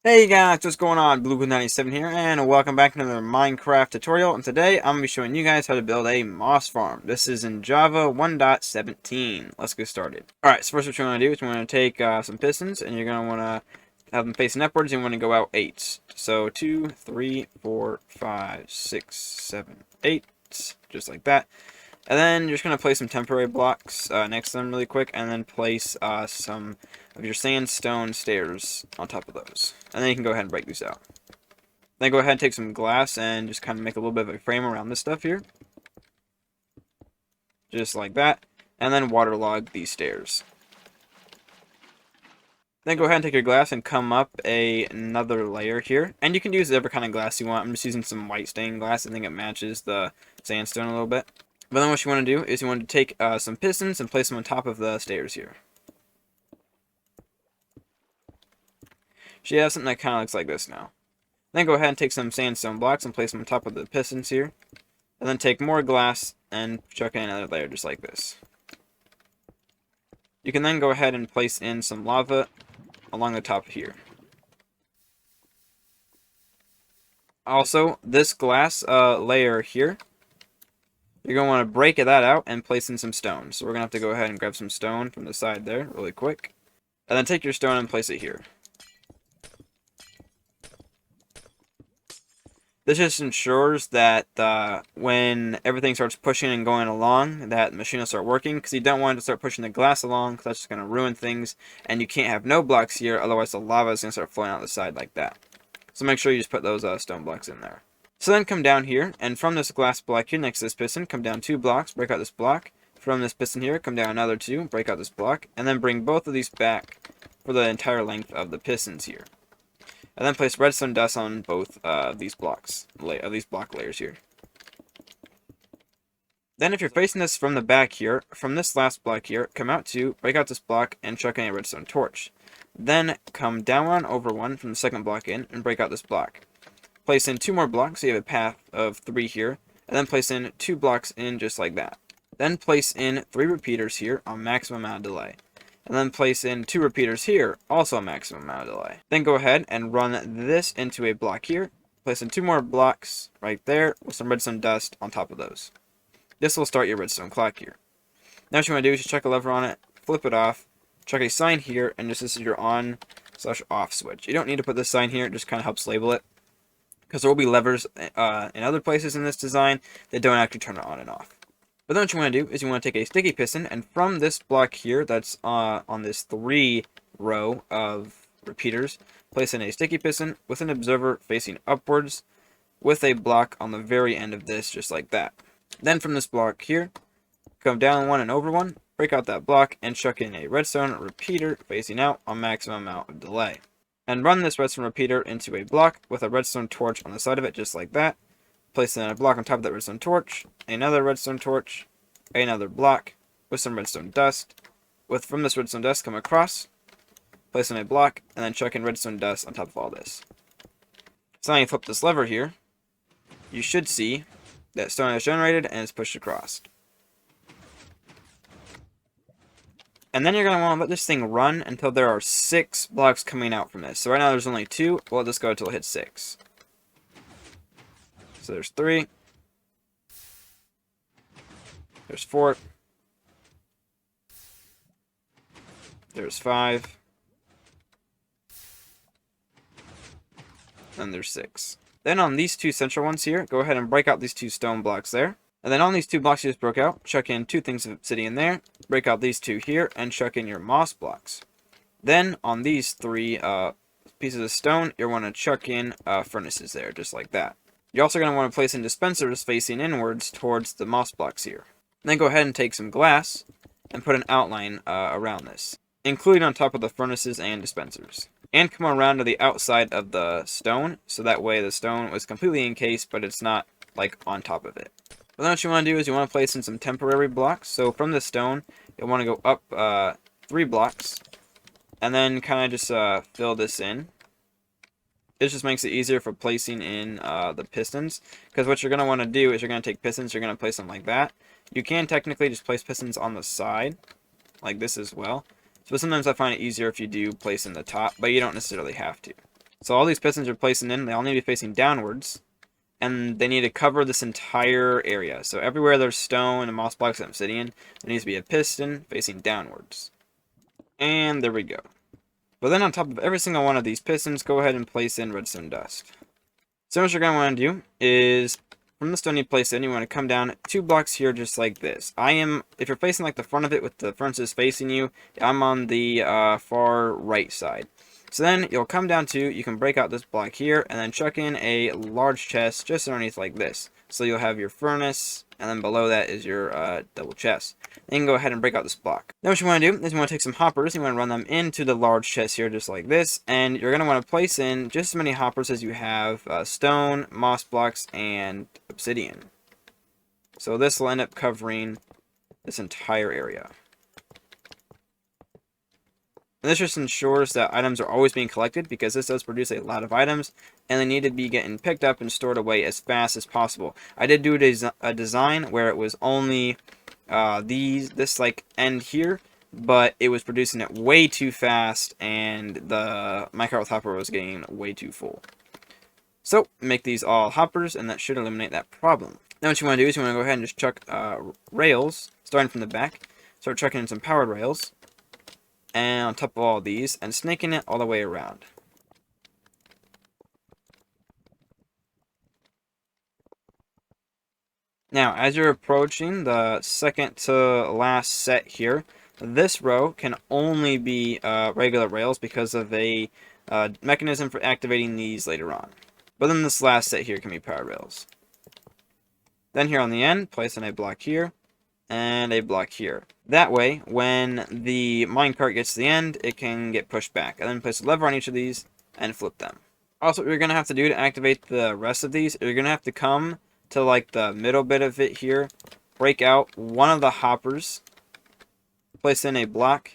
Hey guys, what's going on? Blue97 here, and welcome back to another Minecraft tutorial. And today I'm going to be showing you guys how to build a moss farm. This is in Java 1.17. Let's get started. Alright, so first what you want to do is you want to take some pistons, and you're going to want to have them facing upwards, and you want to go out 8. So 2, 3, 4, 5, 6, 7, 8, just like that. And then you're just going to place some temporary blocks next to them really quick, and then place some of your sandstone stairs on top of those. And then you can go ahead and break these out. Then go ahead and take some glass and just kind of make a little bit of a frame around this stuff here. Just like that. And then waterlog these stairs. Then go ahead and take your glass and come up another layer here. And you can use whatever kind of glass you want. I'm just using some white stained glass. I think it matches the sandstone a little bit. But then what you want to do is you want to take some pistons and place them on top of the stairs here. So you have something that kind of looks like this now. Then go ahead and take some sandstone blocks and place them on top of the pistons here. And then take more glass and chuck in another layer just like this. You can then go ahead and place in some lava along the top here. Also, this glass layer here, you're going to want to break that out and place in some stone. So we're going to have to go ahead and grab some stone from the side there really quick. And then take your stone and place it here. This just ensures that when everything starts pushing and going along, that the machine will start working, because you don't want it to start pushing the glass along, because that's just going to ruin things, and you can't have no blocks here, otherwise the lava is going to start flowing out the side like that. So make sure you just put those stone blocks in there. So then come down here, and from this glass block here next to this piston, come down 2 blocks, break out this block. From this piston here, come down another 2, break out this block, and then bring both of these back for the entire length of the pistons here. And then place redstone dust on both these blocks, these block layers here. Then if you're facing this from the back here, from this last block here, come out 2, break out this block, and chuck in a redstone torch. Then come down one over one from the second block in, and break out this block. Place in 2 more blocks, so you have a path of 3 here, and then place in 2 blocks in just like that. Then place in 3 repeaters here on maximum amount of delay. And then place in 2 repeaters here, also a maximum amount of delay. Then go ahead and run this into a block here. Place in 2 more blocks right there with some redstone dust on top of those. This will start your redstone clock here. Now what you want to do is just chuck a lever on it, flip it off, chuck a sign here, and just this is your on/off switch. You don't need to put this sign here, it just kind of helps label it, because there will be levers in other places in this design that don't actually turn it on and off. But then what you want to do is you want to take a sticky piston, and from this block here that's on this 3 row of repeaters, place in a sticky piston with an observer facing upwards with a block on the very end of this, just like that. Then from this block here, come down 1 and over 1, break out that block, and chuck in a redstone repeater facing out on maximum amount of delay. And run this redstone repeater into a block with a redstone torch on the side of it, just like that. Place in a block on top of that redstone torch, another redstone torch, another block with some redstone dust. From this redstone dust, come across, place in a block, and then chuck in redstone dust on top of all this. So now you flip this lever here, you should see that stone is generated and is pushed across. And then you're going to want to let this thing run until there are 6 blocks coming out from this. So right now there's only 2, we'll let this go until it hits 6. So there's 3. There's 4. There's 5. And there's 6. Then on these 2 central ones here, go ahead and break out these 2 stone blocks there. And then on these 2 blocks you just broke out, chuck in 2 things of obsidian there, break out these 2 here, and chuck in your moss blocks. Then on these 3 pieces of stone, you're going to chuck in furnaces there, just like that. You're also going to want to place in dispensers facing inwards towards the moss blocks here. Then go ahead and take some glass and put an outline around this, including on top of the furnaces and dispensers. And come around to the outside of the stone, so that way the stone was completely encased, but it's not like on top of it. But then what you want to do is you want to place in some temporary blocks. So from the stone, you'll want to go up 3 blocks, and then kind of just fill this in. This just makes it easier for placing in the pistons, because what you're going to want to do is you're going to take pistons, you're going to place them like that. You can technically just place pistons on the side, like this as well. So sometimes I find it easier if you do place in the top, but you don't necessarily have to. So all these pistons you're placing in, they all need to be facing downwards. And they need to cover this entire area. So everywhere there's stone and moss blocks and obsidian, there needs to be a piston facing downwards. And there we go. But then on top of every single one of these pistons, go ahead and place in redstone dust. So what you're going to want to do is, from the stone you place in, you want to come down 2 blocks here just like this. If you're facing like the front of it with the furnaces facing you, I'm on the far right side. So then you'll come down to, you can break out this block here, and then chuck in a large chest just underneath like this. So you'll have your furnace, and then below that is your double chest. Then you can go ahead and break out this block. Then what you want to do is you want to take some hoppers, you want to run them into the large chest here just like this, and you're going to want to place in just as many hoppers as you have stone, moss blocks, and obsidian. So this will end up covering this entire area. And this just ensures that items are always being collected, because this does produce a lot of items, and they need to be getting picked up and stored away as fast as possible. I did do a design where it was only this like end here, but it was producing it way too fast, and the minecart hopper was getting way too full. So make these all hoppers, and that should eliminate that problem. Now what you want to do is you want to go ahead and just chuck rails, starting from the back. Start chucking in some powered rails. And on top of all these, and snaking it all the way around. Now, as you're approaching the second to last set here, this row can only be regular rails because of a mechanism for activating these later on. But then this last set here can be power rails. Then here on the end, place in a block here, and a block here. That way, when the minecart gets to the end, it can get pushed back. And then place a lever on each of these and flip them. Also, what you're going to have to do to activate the rest of these, you're going to have to come to like the middle bit of it here, break out one of the hoppers, place in a block,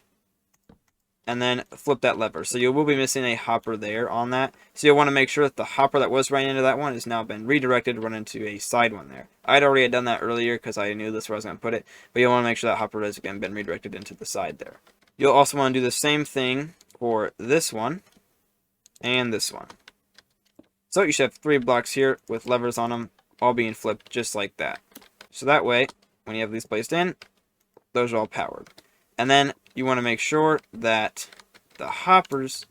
and then flip that lever. So you will be missing a hopper there on that. So you'll want to make sure that the hopper that was running into that one has now been redirected to run into a side one there. I'd already done that earlier because I knew this is where I was going to put it. But you'll want to make sure that hopper has again been redirected into the side there. You'll also want to do the same thing for this one and this one. So you should have 3 blocks here with levers on them, all being flipped just like that. So that way, when you have these placed in, those are all powered. And then you want to make sure that the hoppers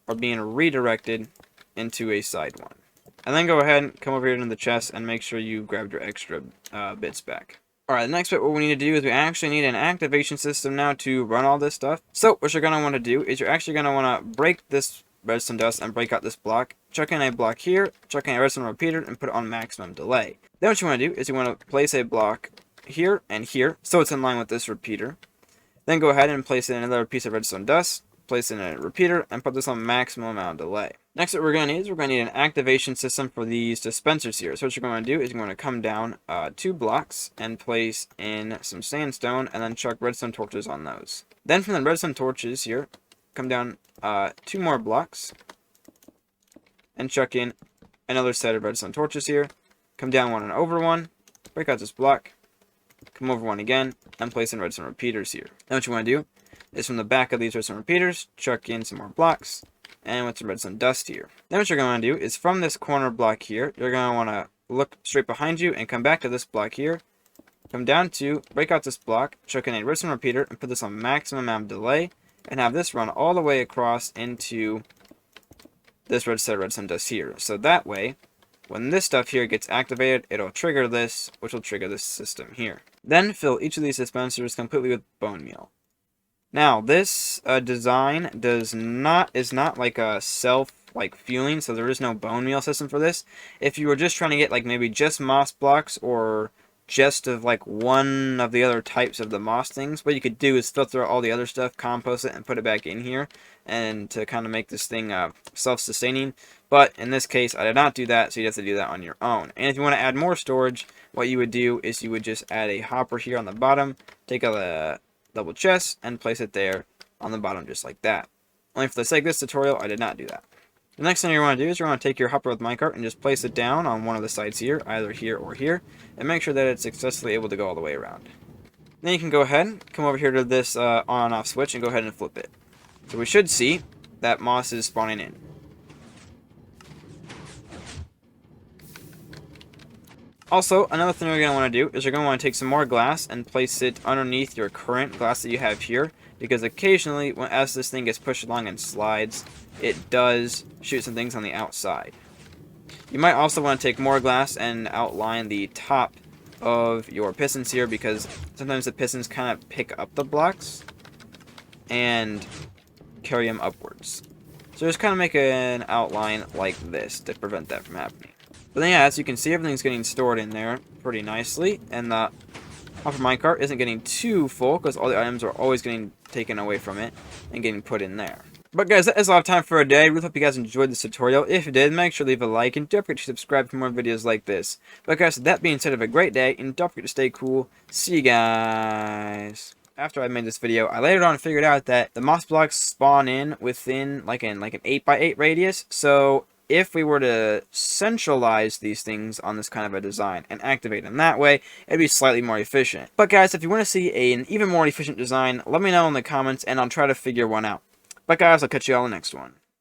are being redirected into a side one. And then go ahead and come over here into the chest and make sure you grabbed your extra bits back. Alright, the next bit what we need to do is we actually need an activation system now to run all this stuff. So what you're going to want to do is you're actually going to want to break this redstone dust and break out this block. Chuck in a block here, chuck in a redstone repeater, and put it on maximum delay. Then what you want to do is you want to place a block here and here so it's in line with this repeater. Then go ahead and place in another piece of redstone dust, place in a repeater, and put this on maximum amount of delay. Next what we're going to need is we're going to need an activation system for these dispensers here. So what you're going to do is you're going to come down 2 blocks and place in some sandstone and then chuck redstone torches on those. Then from the redstone torches here, come down 2 more blocks and chuck in another set of redstone torches here. Come down one and over one, break out this block, come over one again, and place in redstone repeaters here. Then what you want to do is from the back of these redstone repeaters, chuck in some more blocks, and with some redstone dust here. Then what you're going to do is from this corner block here, you're going to want to look straight behind you and come back to this block here, come down to, break out this block, chuck in a redstone repeater, and put this on maximum amount of delay, and have this run all the way across into this redstone dust here. So that way, when this stuff here gets activated, it'll trigger this, which will trigger this system here. Then fill each of these dispensers completely with bone meal. Now, this design is not like a fueling, so there is no bone meal system for this. If you were just trying to get like maybe just moss blocks or just of like one of the other types of the moss things, what you could do is filter out all the other stuff, compost it, and put it back in here, and to kind of make this thing self-sustaining. But in this case, I did not do that, so you have to do that on your own. And if you want to add more storage, what you would do is you would just add a hopper here on the bottom, take a double chest, and place it there on the bottom just like that. Only for the sake of this tutorial, I did not do that. The next thing you want to do is you want to take your hopper with minecart and just place it down on one of the sides here, either here or here, and make sure that it's successfully able to go all the way around. Then you can go ahead, come over here to this on-off switch and go ahead and flip it. So we should see that moss is spawning in. Also, another thing you're going to want to do is you're going to want to take some more glass and place it underneath your current glass that you have here, because occasionally, as this thing gets pushed along and slides, it does shoot some things on the outside. You might also want to take more glass and outline the top of your pistons here, because sometimes the pistons kind of pick up the blocks and carry them upwards. So just kind of make an outline like this to prevent that from happening. But then yeah, as you can see, everything's getting stored in there pretty nicely, and the hopper minecart isn't getting too full because all the items are always getting taken away from it and getting put in there. But guys, that is a lot of time for a day. I really hope you guys enjoyed this tutorial. If you did, make sure to leave a like, and don't forget to subscribe for more videos like this. But guys, that being said, have a great day, and don't forget to stay cool. See you guys. After I made this video, I later on figured out that the moss blocks spawn in within like an 8x8 radius. So if we were to centralize these things on this kind of a design and activate them that way, it'd be slightly more efficient. But guys, if you want to see an even more efficient design, let me know in the comments and I'll try to figure one out. But guys, I'll catch you all in the next one.